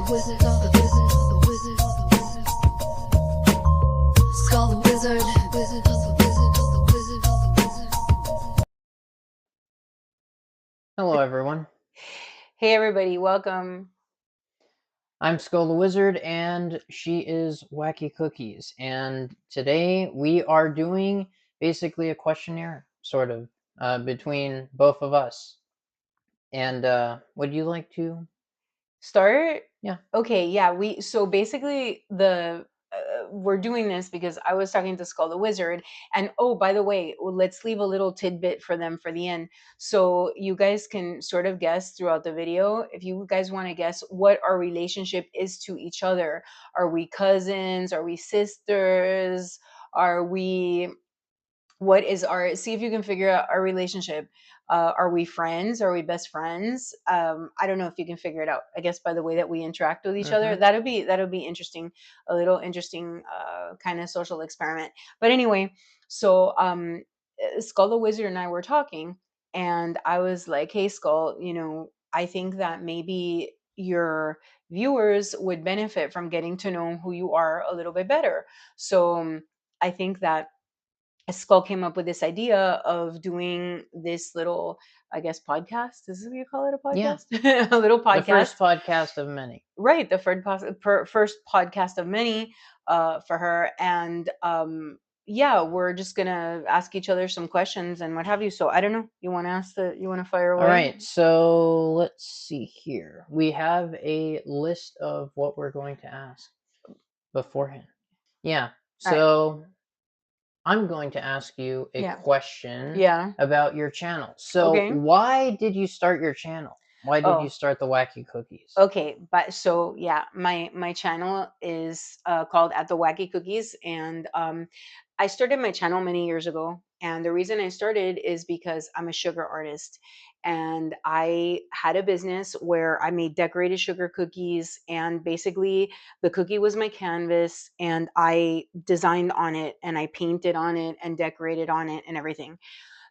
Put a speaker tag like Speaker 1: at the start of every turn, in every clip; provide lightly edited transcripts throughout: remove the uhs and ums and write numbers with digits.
Speaker 1: Skull the Wizard.
Speaker 2: Hello, everyone.
Speaker 3: Hey, everybody, welcome.
Speaker 2: I'm Skull the Wizard, and she is Wacky Cookies. And today we are doing basically a questionnaire, sort of, between both of us. And would you like to
Speaker 3: Start?
Speaker 2: Yeah.
Speaker 3: Okay, yeah, so basically we're doing this because I was talking to Skull the Wizard, and oh, by the way, let's leave a little tidbit for them for the end. So you guys can sort of guess throughout the video if you guys want to guess what our relationship is to each other. Are we cousins? Are we sisters? Are we what is our see if you can figure out our relationship. Are we friends? Are we best friends? I don't know if you can figure it out. I guess by the way that we interact with each other, that'll be interesting, a little interesting kind of social experiment. But anyway, so Skull the Wizard and I were talking, and I was like, hey Skull, I think that maybe your viewers would benefit from getting to know who you are a little bit better. So I think that Skull came up with this idea of doing this little, I guess, podcast. This is what you call it, a podcast?
Speaker 2: Yeah.
Speaker 3: A little podcast.
Speaker 2: The first podcast of many.
Speaker 3: Right, the first podcast of many for her. And yeah, we're just gonna ask each other some questions and what have you. So I don't know. You want to fire away?
Speaker 2: All right, so let's see here. We have a list of what we're going to ask beforehand. Yeah, so I'm going to ask you a question about your channel. So why did you start your channel? Why did you start the Wacky Cookies?
Speaker 3: Okay, but so yeah, my channel is called At the Wacky Cookies, and I started my channel many years ago. And the reason I started is because I'm a sugar artist, and I had a business where I made decorated sugar cookies, and basically the cookie was my canvas, and I designed on it, and I painted on it, and decorated on it, and everything.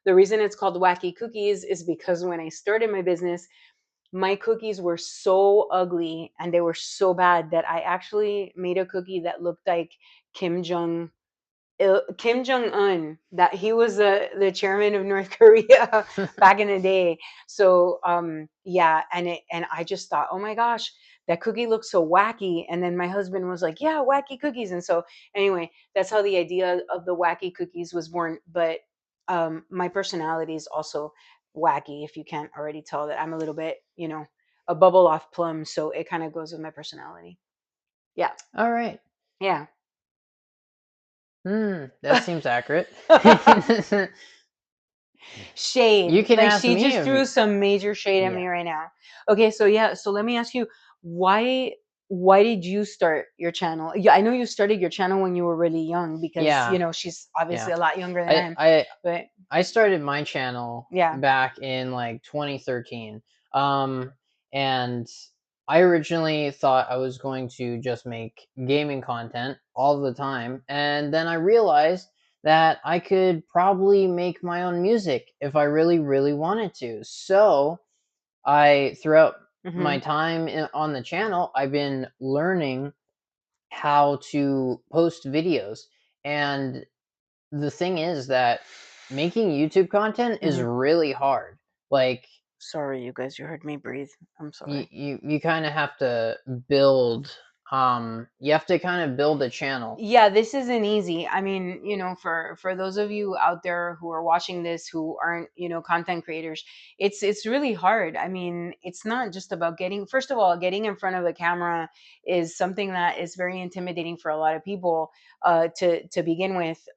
Speaker 3: The reason it's called Wacky Cookies is because when I started my business, my cookies were so ugly and they were so bad that I actually made a cookie that looked like Kim Jong Kim Jong Un. That he was the chairman of North Korea back in the day. So yeah, and I just thought, oh my gosh, that cookie looks so wacky. And then my husband was like, yeah, wacky cookies. And so anyway, that's how the idea of the Wacky Cookies was born. But my personality is also wacky, if you can't already tell that I'm a little bit, a bubble off plum. So it kind of goes with my personality. Yeah.
Speaker 2: All right.
Speaker 3: Yeah.
Speaker 2: That seems accurate.
Speaker 3: Shade.
Speaker 2: You can
Speaker 3: like
Speaker 2: ask
Speaker 3: she
Speaker 2: me
Speaker 3: just
Speaker 2: if
Speaker 3: threw
Speaker 2: you-
Speaker 3: some major shade at me right now. Okay, so yeah, so let me ask you, why did you start your channel? Yeah, I know you started your channel when you were really young because she's obviously a lot younger than I am. But
Speaker 2: I started my channel back in like 2013. And I originally thought I was going to just make gaming content all the time, and then I realized that I could probably make my own music if I really, really wanted to. So throughout my time on the channel, I've been learning how to post videos. And the thing is that making YouTube content is really hard. Like,
Speaker 3: sorry, you guys, you heard me breathe. I'm sorry.
Speaker 2: You kind of have to build you have to kind of build a channel.
Speaker 3: Yeah, this isn't easy. I mean, for those of you out there who are watching this who aren't, content creators, it's really hard. I mean, it's not just about first of all, getting in front of a camera is something that is very intimidating for a lot of people to begin with.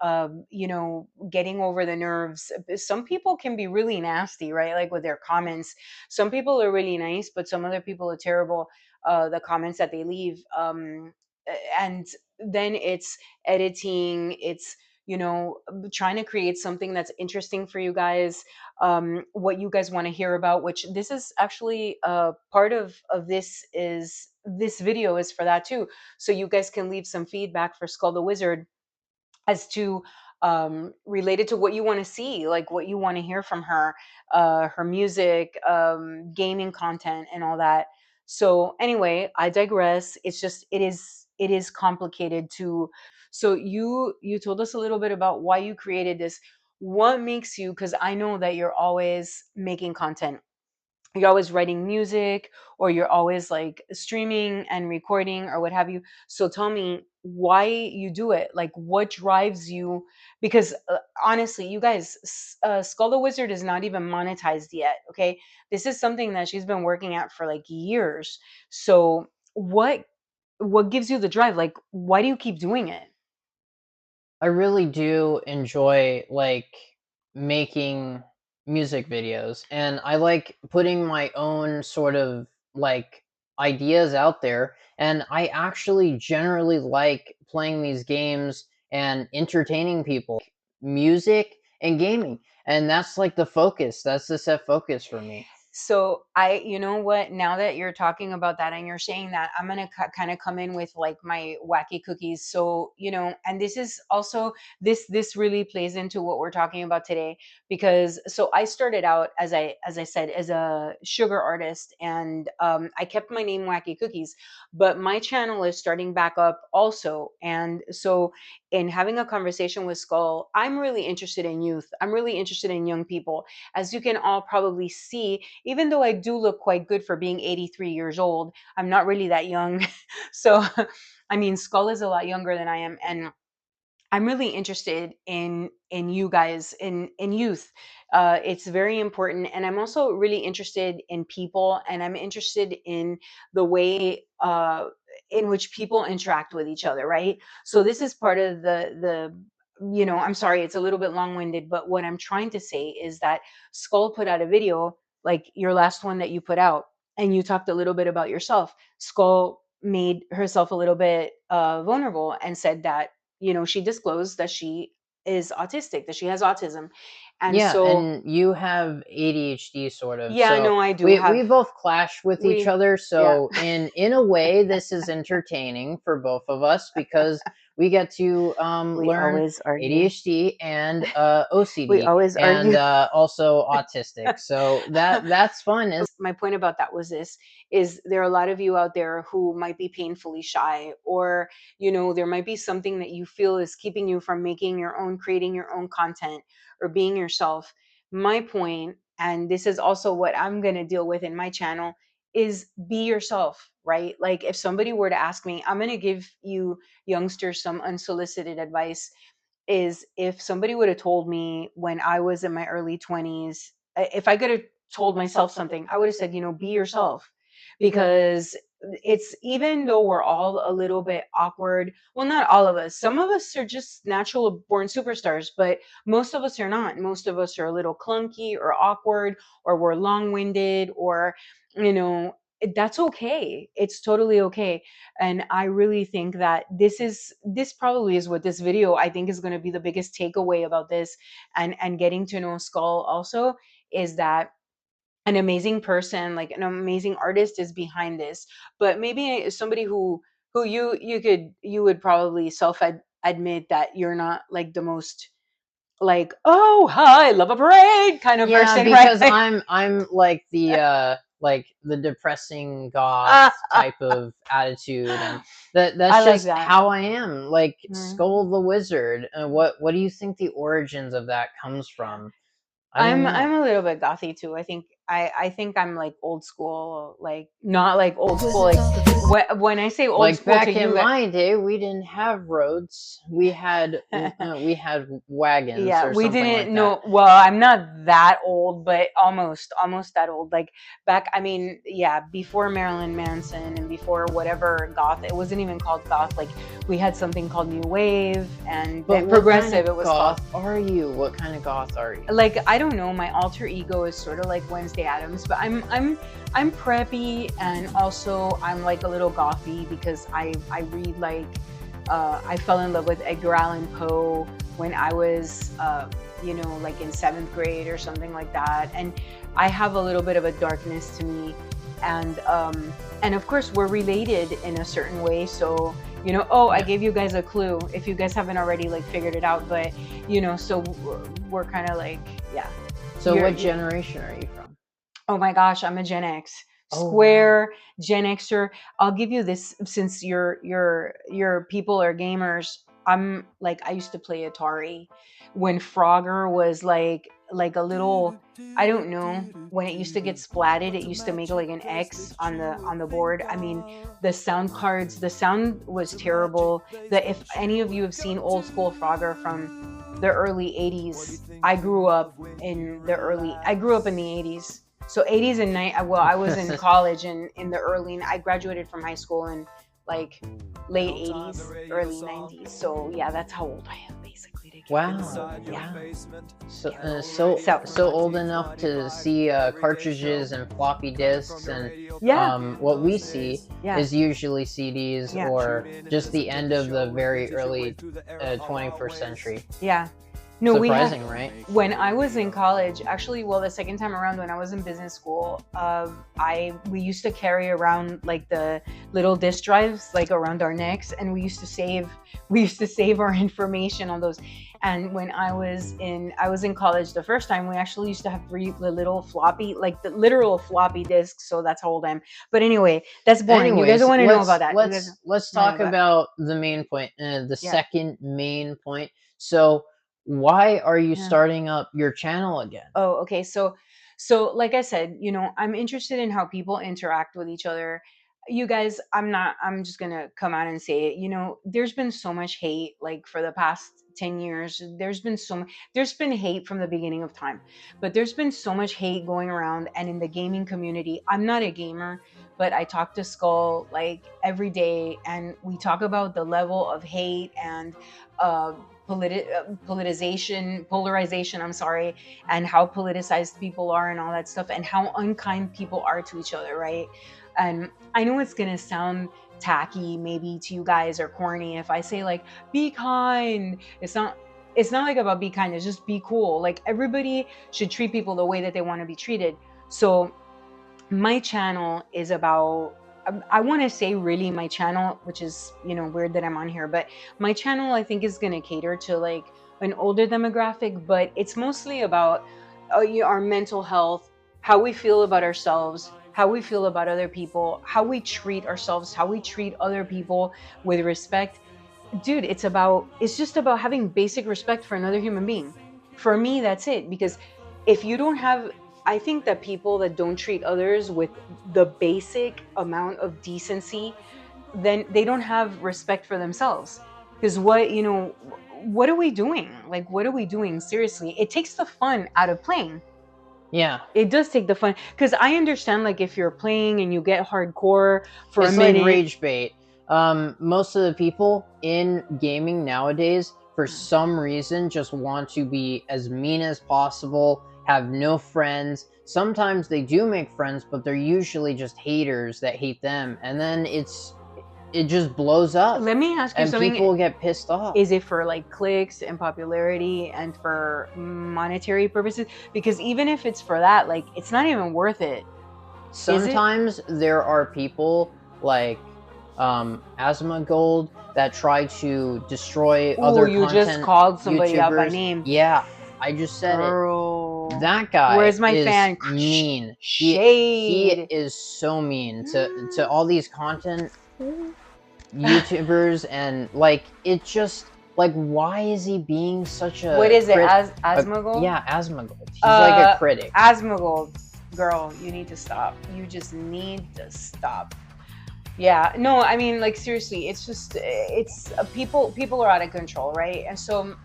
Speaker 3: Getting over the nerves. Some people can be really nasty, right? Like with their comments. Some people are really nice, but some other people are terrible. The comments that they leave. And then it's editing, it's trying to create something that's interesting for you guys, what you guys want to hear about, which this is actually part of this video is for that too, so you guys can leave some feedback for Skull the Wizard as to related to what you want to see, like what you want to hear from her, her music, gaming content, and all that. So anyway, I digress. It's just it is complicated to. So you told us a little bit about why you created this. What makes you, because I know that you're always making content, you're always writing music, or you're always like streaming and recording or what have you. So tell me why you do it, like what drives you, because honestly, you guys, Skull the Wizard is not even monetized yet. Okay, this is something that she's been working at for like years. So what gives you the drive? Like, why do you keep doing it?
Speaker 2: I really do enjoy like making music videos, and I like putting my own sort of like ideas out there, and I actually generally like playing these games and entertaining people. Music and gaming, and that's like the focus. That's the set focus for me.
Speaker 3: So you know what, now that you're talking about that and you're saying that, I'm going to kind of come in with like my wacky cookies. So, and this is also, this really plays into what we're talking about today, because so I started out, as I said, as a sugar artist, and I kept my name Wacky Cookies, but my channel is starting back up also. And so in having a conversation with Skull, I'm really interested in youth. I'm really interested in young people. As you can all probably see, even though I do look quite good for being 83 years old, I'm not really that young. So, I mean, Skull is a lot younger than I am, and I'm really interested in you guys, in youth. It's very important, and I'm also really interested in people, and I'm interested in the way in which people interact with each other. Right. So this is part of the. I'm sorry, it's a little bit long winded, but what I'm trying to say is that Skull put out a video, like your last one that you put out, and you talked a little bit about yourself. Skull made herself a little bit vulnerable and said that she disclosed that she is autistic, that she has autism. And
Speaker 2: Yeah,
Speaker 3: so,
Speaker 2: and you have ADHD sort of.
Speaker 3: yeah,
Speaker 2: So
Speaker 3: no, I do
Speaker 2: we
Speaker 3: have,
Speaker 2: both clash with each
Speaker 3: we,
Speaker 2: other.
Speaker 3: yeah,
Speaker 2: So in a way, this is entertaining for both of us because we get to
Speaker 3: we
Speaker 2: learn
Speaker 3: always argue.
Speaker 2: ADHD and
Speaker 3: We
Speaker 2: OCD
Speaker 3: always
Speaker 2: and
Speaker 3: argue.
Speaker 2: also autistic. So that's fun. Is
Speaker 3: My point about that was this, is there are a lot of you out there who might be painfully shy, or there might be something that you feel is keeping you from creating your own content or being yourself. My point, and this is also what I'm going to deal with in my channel, is be yourself. Right? Like, if somebody were to ask me, I'm going to give you youngsters some unsolicited advice, is if somebody would have told me when I was in my early 20s, if I could have told myself something, I would have said, be yourself. Because it's, even though we're all a little bit awkward, well, not all of us, some of us are just natural born superstars, but most of us are not. Most of us are a little clunky or awkward, or we're long winded, or, that's okay. It's totally okay. And I really think that this probably is what this video, I think, is going to be the biggest takeaway about this, and getting to know Skull also, is that an amazing person, like an amazing artist, is behind this. But maybe somebody who you would probably admit that you're not like the most, like, oh hi, love a parade kind of
Speaker 2: yeah,
Speaker 3: person, right?
Speaker 2: because I'm like the depressing goth type of attitude, and that's
Speaker 3: I like
Speaker 2: just
Speaker 3: that.
Speaker 2: how I am. Like
Speaker 3: Mm.
Speaker 2: Skull the Wizard. What do you think the origins of that comes from? I don't
Speaker 3: I'm
Speaker 2: know.
Speaker 3: a little bit gothy too. I think I'm like old school, like not like old school.
Speaker 1: Wizards
Speaker 3: Like,
Speaker 1: of the Wizard.
Speaker 3: when I say old
Speaker 2: Like
Speaker 3: school to
Speaker 2: back in
Speaker 3: you guys,
Speaker 2: my day, we didn't have roads. We had wagons
Speaker 3: yeah,
Speaker 2: or
Speaker 3: we
Speaker 2: something
Speaker 3: didn't
Speaker 2: like that.
Speaker 3: know. Well, I'm not that old, but almost that old. Like back, I mean, yeah, before Marilyn Manson and before whatever goth, it wasn't even called goth. Like, we had something called new wave and
Speaker 2: But
Speaker 3: progressive.
Speaker 2: what kind of
Speaker 3: It was called.
Speaker 2: goth are you? What kind of goth are you?
Speaker 3: Like, I don't know, my alter ego is sort of like Wednesday Addams, but I'm preppy, and also I'm like a little gothy because I read, like, I fell in love with Edgar Allan Poe when I was like in 7th grade or something like that, and I have a little bit of a darkness to me, and of course we're related in a certain way. So I gave you guys a clue if you guys haven't already like figured it out, but so we're kind of like, yeah.
Speaker 2: So what generation are you from?
Speaker 3: Oh my gosh, I'm a Gen X. Square, Gen Xer. I'll give you this, since your people are gamers. I'm like, I used to play Atari when Frogger was like a little, I don't know, when it used to get splatted, it used to make like an X on the board. I mean, the sound cards, the sound was terrible. That if any of you have seen old school Frogger from the early 80s, I grew up in the 80s. So 80s and well, I was in college in the early, I graduated from high school in like late 80s, early 90s. So yeah, that's how old I am basically.
Speaker 2: Wow.
Speaker 3: Yeah.
Speaker 2: So old enough to see cartridges and floppy disks, and what we see is usually CDs or just the end of the very early 21st century.
Speaker 3: Yeah. No,
Speaker 2: surprising, right?
Speaker 3: When I was in college, actually, well, the second time around when I was in business school, we used to carry around like the little disk drives like around our necks, and we used to save our information on those. And when I was in college the first time, we actually used to have the little floppy, like the literal floppy disks. So that's how old I am. But anyway, that's boring. You guys don't want to know about that.
Speaker 2: Let's talk about the main point, the second main point. So why are you starting up your channel again?
Speaker 3: Oh, okay. So like I said, I'm interested in how people interact with each other. You guys, I'm just going to come out and say it. There's been so much hate, like for the past 10 years. There's been hate from the beginning of time, but there's been so much hate going around. And in the gaming community, I'm not a gamer, but I talk to Skull like every day, and we talk about the level of hate and polarization, and how politicized people are and all that stuff, and how unkind people are to each other, right? And I know it's gonna sound tacky maybe to you guys, or corny, if I say like, be kind. It's not like about be kind, it's just be cool. Like, everybody should treat people the way that they want to be treated. So my channel is about, I want to say really my channel, which is, weird that I'm on here, but my channel I think is going to cater to like an older demographic, but it's mostly about our mental health, how we feel about ourselves, how we feel about other people, how we treat ourselves, how we treat other people with respect. Dude, it's just about having basic respect for another human being. For me, that's it. Because if you don't have, I think that people that don't treat others with the basic amount of decency, then they don't have respect for themselves. Because what are we doing? Like, what are we doing? Seriously, it takes the fun out of playing.
Speaker 2: Yeah,
Speaker 3: it does take the fun. Because I understand, like, if you're playing and you get hardcore for a minute,
Speaker 2: like rage bait. Most of the people in gaming nowadays, for some reason, just want to be as mean as possible, have no friends. Sometimes they do make friends, but they're usually just haters that hate them, and then it just blows up.
Speaker 3: Let me ask you something.
Speaker 2: And people get pissed off.
Speaker 3: Is it for like clicks and popularity and for monetary purposes? Because even if it's for that, like, it's not even worth it.
Speaker 2: Sometimes there are people like Asmongold that try to destroy other content.
Speaker 3: You just called somebody
Speaker 2: YouTubers.
Speaker 3: out by name.
Speaker 2: Yeah, I just said it. That guy.
Speaker 3: Where's my fan?
Speaker 2: Mean.
Speaker 3: Shade.
Speaker 2: He is so mean to all these content YouTubers, and like, it just, like, why is he being such a...
Speaker 3: What is it? Asmongold?
Speaker 2: Yeah, Asmongold. He's like a critic.
Speaker 3: Asmongold, girl, you need to stop. You just need to stop. Yeah, no, I mean, like, seriously, it's just, people are out of control, right? And so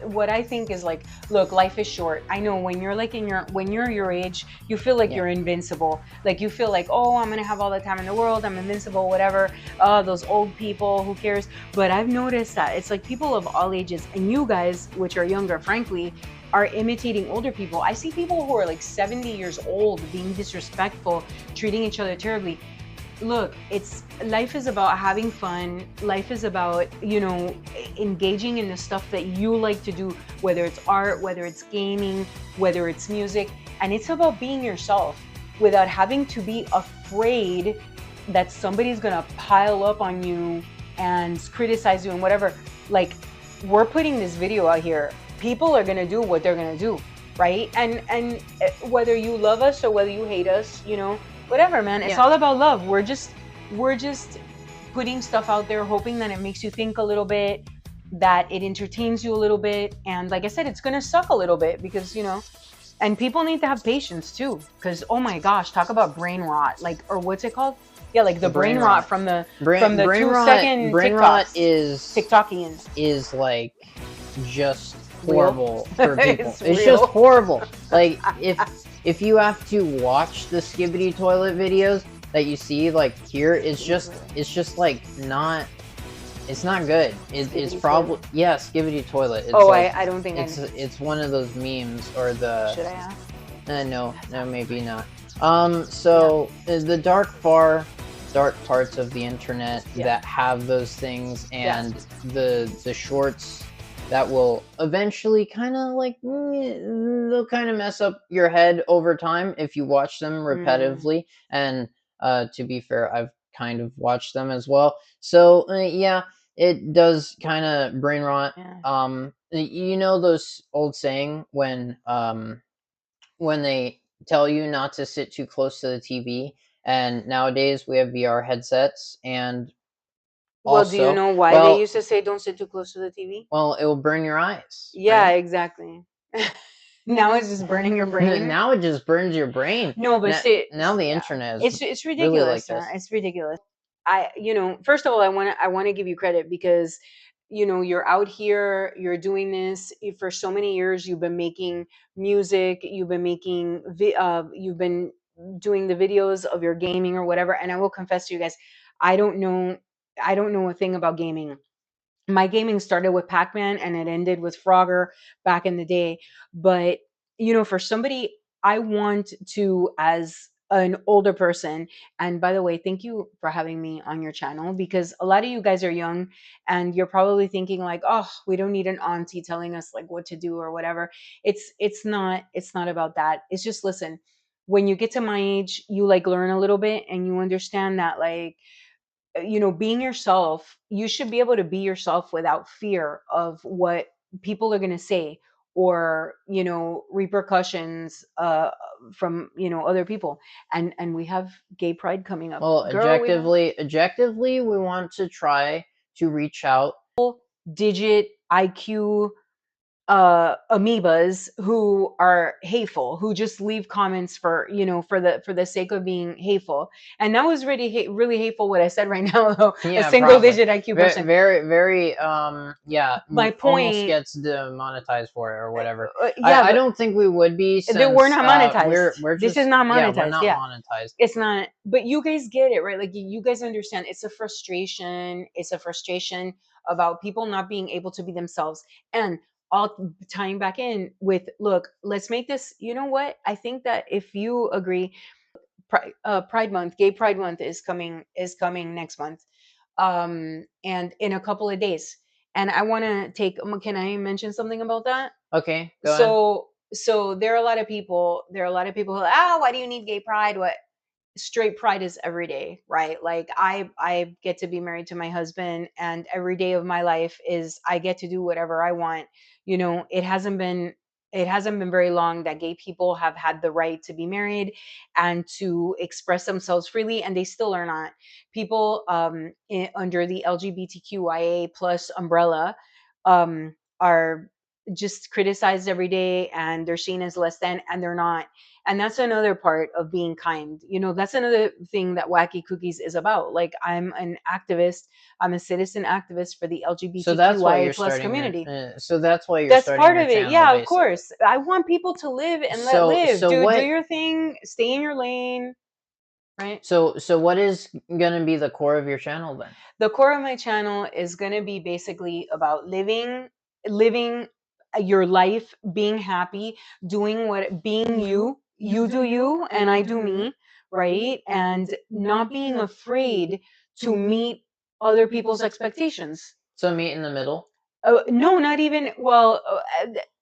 Speaker 3: what I think is, like, look, life is short. I know when you're like when you're your age, you feel like you're invincible. Like, you feel like, oh, I'm gonna have all the time in the world, I'm invincible, whatever. Those old people, who cares? But I've noticed that it's like people of all ages, and you guys, which are younger, frankly, are imitating older people. I see people who are like 70 years old being disrespectful, treating each other terribly. Look, life is about having fun. Life is about, engaging in the stuff that you like to do, whether it's art, whether it's gaming, whether it's music. And it's about being yourself without having to be afraid that somebody's gonna pile up on you and criticize you and whatever. Like, we're putting this video out here. People are gonna do what they're gonna do. right? And whether you love us or whether you hate us, you know, whatever, man. It's all about love. We're just putting stuff out there, hoping that it makes you think a little bit, that it entertains you a little bit, and like I said, it's gonna suck a little bit because, you know, and people need to have patience too, because oh my gosh, talk about brain rot, like, or what's it called? Yeah, like the brain rot from the
Speaker 2: brain
Speaker 3: 2-second
Speaker 2: brain rot is
Speaker 3: TikTokians
Speaker 2: is like just horrible for people. It's
Speaker 3: real.
Speaker 2: just horrible. Like if you have to watch the Skibbity toilet videos that you see like here, it's just like not. It's not good. It's probably Skibbity toilet. It's
Speaker 3: I don't think
Speaker 2: it's one of those memes or the.
Speaker 3: Should I ask?
Speaker 2: No, maybe not. So the dark parts of the internet that have those things, and the shorts that will eventually kind of like they'll kind of mess up your head over time if you watch them repetitively. And to be fair, I've kind of watched them as well. So it does kind of brain rot. You know those old saying when they tell you not to sit too close to the TV, and nowadays we have VR headsets, and
Speaker 3: well, do you know why they used to say don't sit too close to the TV?
Speaker 2: Well, it will burn your eyes.
Speaker 3: Yeah,
Speaker 2: right?
Speaker 3: Exactly. Now it's just burning your brain.
Speaker 2: Now it just burns your brain.
Speaker 3: No, but
Speaker 2: now the internet is
Speaker 3: it's ridiculous.
Speaker 2: Really like
Speaker 3: it's ridiculous. You know, first of all, I want to give you credit because, you know, you're out here, you're doing this for so many years. You've been making music, you've been making you've been doing the videos of your gaming or whatever. And I will confess to you guys, I don't know a thing about gaming. My gaming started with Pac-Man and it ended with Frogger back in the day. But, you know, for somebody, I want to, as an older person, and by the way, thank you for having me on your channel, because a lot of you guys are young and you're probably thinking like, oh, we don't need an auntie telling us like what to do or whatever. It's not about that. It's just, listen, when you get to my age, you like learn a little bit and you understand that, like, you know, being yourself, you should be able to be yourself without fear of what people are going to say, or, you know, repercussions from, you know, other people. And we have gay pride coming up.
Speaker 2: Well, objectively, we want to try to reach out.
Speaker 3: Digit IQ amoebas who are hateful, who just leave comments for, you know, for the sake of being hateful. And that was really really hateful what I said right now, though. A single digit IQ person,
Speaker 2: very
Speaker 3: my point,
Speaker 2: almost gets demonetized for it or whatever.
Speaker 3: I
Speaker 2: don't think we would be, since
Speaker 3: we're not monetized.
Speaker 2: We're
Speaker 3: this is not monetized.
Speaker 2: We're not monetized.
Speaker 3: It's not. But you guys get it, right? Like, you guys understand. It's a frustration about people not being able to be themselves. And all tying back in with, look, let's make this, you know what? I think that if you agree, Pride Month, Gay Pride Month is coming next month, and in a couple of days. And I want to take. Can I mention something about that?
Speaker 2: Okay. Go ahead.
Speaker 3: So there are a lot of people. Who, why do you need Gay Pride? What? Straight pride is every day, right? Like, I get to be married to my husband, and every day of my life is I get to do whatever I want. You know, it hasn't been very long that gay people have had the right to be married and to express themselves freely, and they still are not. People under the LGBTQIA plus umbrella are just criticized every day, and they're seen as less than, and they're not. And that's another part of being kind. You know, that's another thing that Wacky Cookies is about. Like, I'm an activist. I'm a citizen activist for the LGBTQIA plus community.
Speaker 2: So that's why
Speaker 3: that's part of it. Yeah, of course. I want people to live and let live. Do your thing. Stay in your lane. Right.
Speaker 2: So what is going to be the core of your channel then?
Speaker 3: The core of my channel is going to be basically about living your life, being happy, being you. You do you and I do me, right? And not being afraid to meet other people's expectations.
Speaker 2: So meet in the middle?
Speaker 3: No, not even. Well,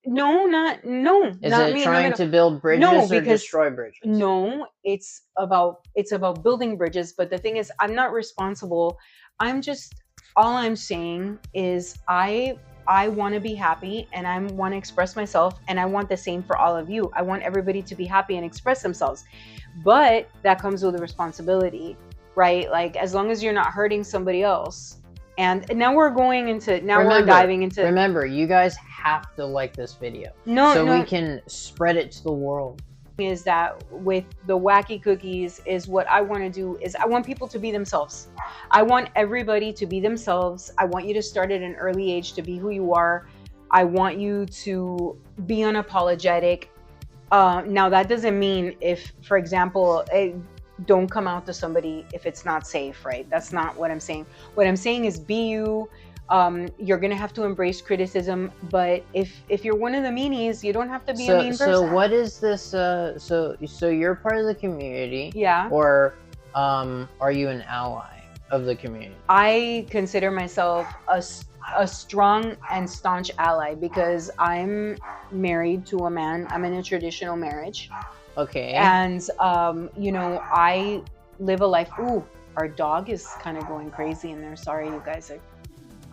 Speaker 3: no.
Speaker 2: Is it trying to build bridges or destroy bridges?
Speaker 3: No, it's about building bridges. But the thing is, I'm not responsible. All I'm saying is I I want to be happy and I want to express myself, and I want the same for all of you. I want everybody to be happy and express themselves. But that comes with a responsibility, right? Like, as long as you're not hurting somebody else. And now we're diving into.
Speaker 2: Remember, you guys have to like this video.
Speaker 3: No,
Speaker 2: we can spread it to the world.
Speaker 3: Is that with the Wacky Cookies is what I want to do is I want people to be themselves. I want everybody to be themselves. I want you to start at an early age to be who you are. I want you to be unapologetic. Now that doesn't mean if, for example, don't come out to somebody if it's not safe, right? That's not what I'm saying. What I'm saying is be you. You're gonna have to embrace criticism, but if you're one of the meanies, you don't have to be a mean person.
Speaker 2: So what is this? So you're part of the community,
Speaker 3: yeah?
Speaker 2: Or are you an ally of the community?
Speaker 3: I consider myself a strong and staunch ally because I'm married to a man. I'm in a traditional marriage.
Speaker 2: Okay.
Speaker 3: And you know, I live a life. Ooh, our dog is kind of going crazy in there. Sorry, you guys.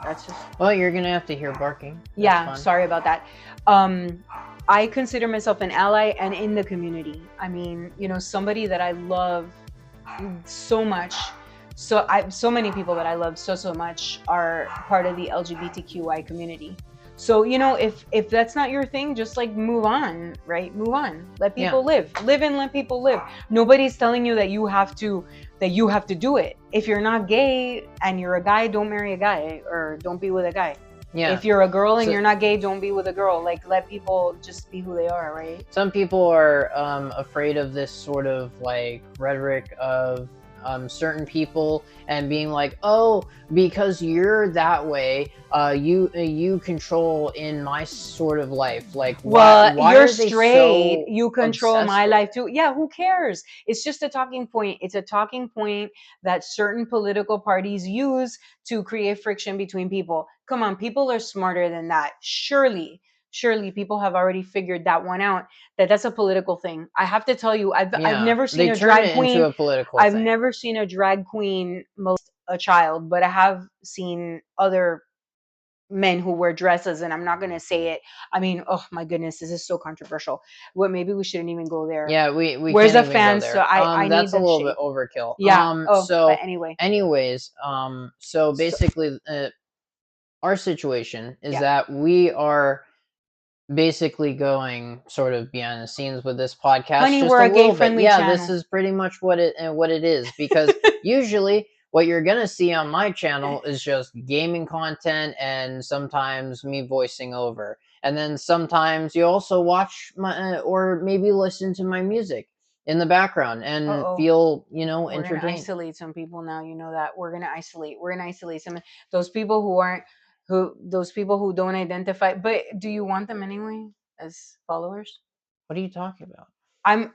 Speaker 3: That's just.
Speaker 2: Well, you're gonna have to hear barking. That's
Speaker 3: yeah,
Speaker 2: fun.
Speaker 3: Sorry about that. I consider myself an ally and in the community. I mean, you know, somebody that I love so much. So many people that I love so much are part of the LGBTQI community. So, you know, if that's not your thing, just like move on, right? Move on. Let people live and let people live. Nobody's telling you that you have to do it. If you're not gay and you're a guy, don't marry a guy or don't be with a guy. Yeah. If you're a girl and you're not gay, don't be with a girl. Like, let people just be who they are, right?
Speaker 2: Some people are afraid of this sort of like rhetoric of certain people and being like, oh, because you're that way, you control in my sort of life. Like, why
Speaker 3: you're straight,
Speaker 2: so
Speaker 3: you control my life too. Yeah, who cares? It's just a talking point. It's a talking point that certain political parties use to create friction between people. Come on, people are smarter than that. Surely people have already figured that one out, that's a political thing. I have to tell you, I've never seen a drag queen
Speaker 2: into a political
Speaker 3: I've
Speaker 2: thing.
Speaker 3: never seen a drag queen molest a child, but I have seen other men who wear dresses, and I'm not going to say it. I mean, oh my goodness, this is so controversial. Well, maybe we shouldn't even go there.
Speaker 2: Yeah, we
Speaker 3: Where's
Speaker 2: can't
Speaker 3: the
Speaker 2: even
Speaker 3: fans?
Speaker 2: go there.
Speaker 3: So I
Speaker 2: that's
Speaker 3: need
Speaker 2: a little bit overkill.
Speaker 3: Yeah.
Speaker 2: So
Speaker 3: but
Speaker 2: anyways, so basically, our situation is that we are basically going sort of behind the scenes with this podcast.
Speaker 3: Honey,
Speaker 2: just
Speaker 3: we're
Speaker 2: a
Speaker 3: a
Speaker 2: little bit.
Speaker 3: gay-friendly
Speaker 2: Yeah,
Speaker 3: channel.
Speaker 2: this is pretty much what it is, because usually what you're gonna see on my channel is just gaming content and sometimes me voicing over, and then sometimes you also watch my or maybe listen to my music in the background and feel, you know, entertained.
Speaker 3: We're gonna isolate some people now. You know that we're gonna isolate some those people who aren't those people who don't identify. But do you want them anyway as followers?
Speaker 2: What are you talking about?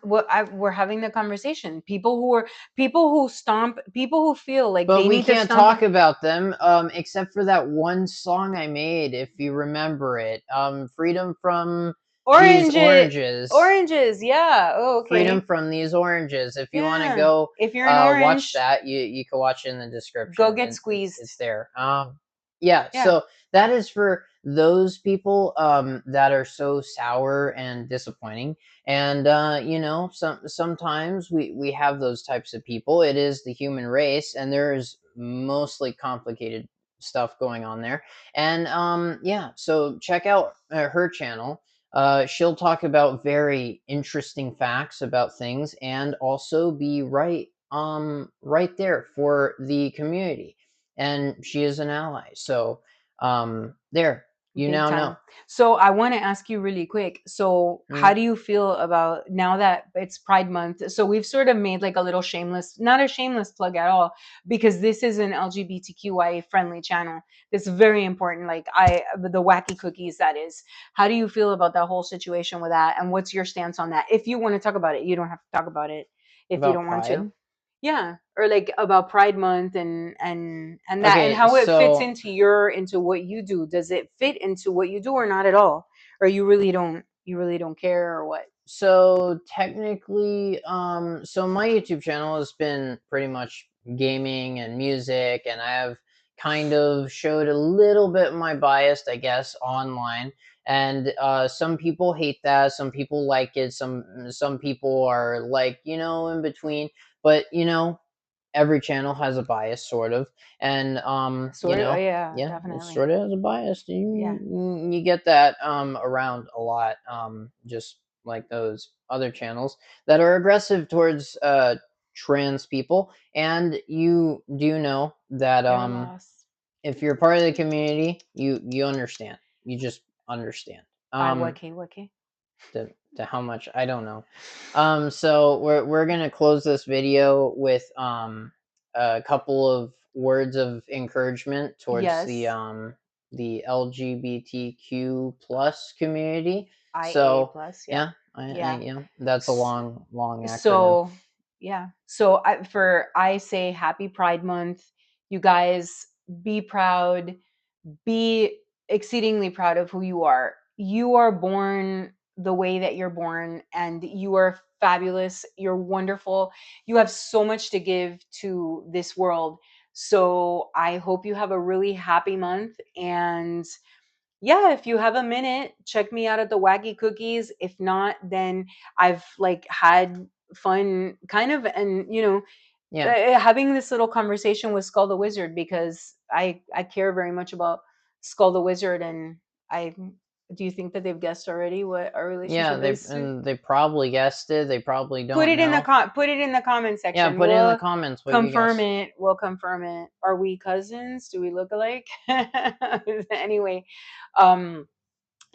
Speaker 3: We're having the conversation. People who stomp, people who feel like
Speaker 2: but
Speaker 3: they
Speaker 2: we
Speaker 3: need to
Speaker 2: can't
Speaker 3: stomp
Speaker 2: talk about them except for that one song I made, if you remember it. Freedom from these oranges.
Speaker 3: Yeah. Oh, okay.
Speaker 2: Freedom from these oranges. If you want to go,
Speaker 3: if you're an orange,
Speaker 2: watch that. You can watch it in the description.
Speaker 3: Go get squeezed.
Speaker 2: It's there. Yeah. So that is for those people that are so sour and disappointing. And you know, sometimes we have those types of people. It is the human race, and there is mostly complicated stuff going on there. And yeah, so check out her channel. She'll talk about very interesting facts about things and also be right there for the community. And she is an ally. So there, you now know.
Speaker 3: So I want to ask you really quick. So how do you feel about now that it's Pride Month? So we've sort of made like a little not a shameless plug at all, because this is an LGBTQIA friendly channel. It's very important. Like the Wacky Cookies, that is. How do you feel about that whole situation with that? And what's your stance on that? If you want to talk about it, you don't have to talk about it if you don't want to. Yeah, or like about Pride Month and that, and how it fits into what you do. Does it fit into what you do or not at all? Or you really don't care, or what?
Speaker 2: So technically, so my YouTube channel has been pretty much gaming and music, and I have kind of showed a little bit my bias, I guess, online. And some people hate that, some people like it, some people are like, in between. But every channel has a bias, sort of. And
Speaker 3: Sort of, yeah,
Speaker 2: yeah, it
Speaker 3: definitely.
Speaker 2: sort of has a bias.
Speaker 3: Yeah.
Speaker 2: You get that around a lot, just like those other channels that are aggressive towards trans people. And you do know that
Speaker 3: You're lost.
Speaker 2: if you're part of the community, you understand. You just understand.
Speaker 3: By Wacky.
Speaker 2: To how much, I don't know. So we're gonna close this video with a couple of words of encouragement towards
Speaker 3: Yes.
Speaker 2: the LGBTQ plus community.
Speaker 3: IA
Speaker 2: So
Speaker 3: plus, yeah.
Speaker 2: yeah,
Speaker 3: Yeah.
Speaker 2: that's a long acronym.
Speaker 3: So yeah. So I say happy Pride Month. You guys be proud, be exceedingly proud of who you are. You are born the way that you're born, and you are fabulous. You're wonderful. You have so much to give to this world. So I hope you have a really happy month. And yeah, if you have a minute, check me out at the Wacky Cookies. If not, then I've like had fun kind of, and
Speaker 2: Yeah.
Speaker 3: having this little conversation with Skull the Wizard, because I care very much about Skull the Wizard. And I do you think that they've guessed already what our
Speaker 2: Yeah,
Speaker 3: relationship is?
Speaker 2: they probably guessed it. They probably
Speaker 3: Put
Speaker 2: don't
Speaker 3: it in the
Speaker 2: know.
Speaker 3: put it in the comment
Speaker 2: Yeah,
Speaker 3: section.
Speaker 2: put it in the
Speaker 3: We'll
Speaker 2: comments what you
Speaker 3: confirm
Speaker 2: guess.
Speaker 3: it. We'll confirm it. Are we cousins? Do we look alike? Anyway, um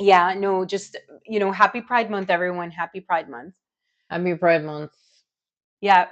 Speaker 3: yeah, no, just happy Pride Month, everyone. Happy Pride Month.
Speaker 2: Happy Pride Month.
Speaker 3: Yeah.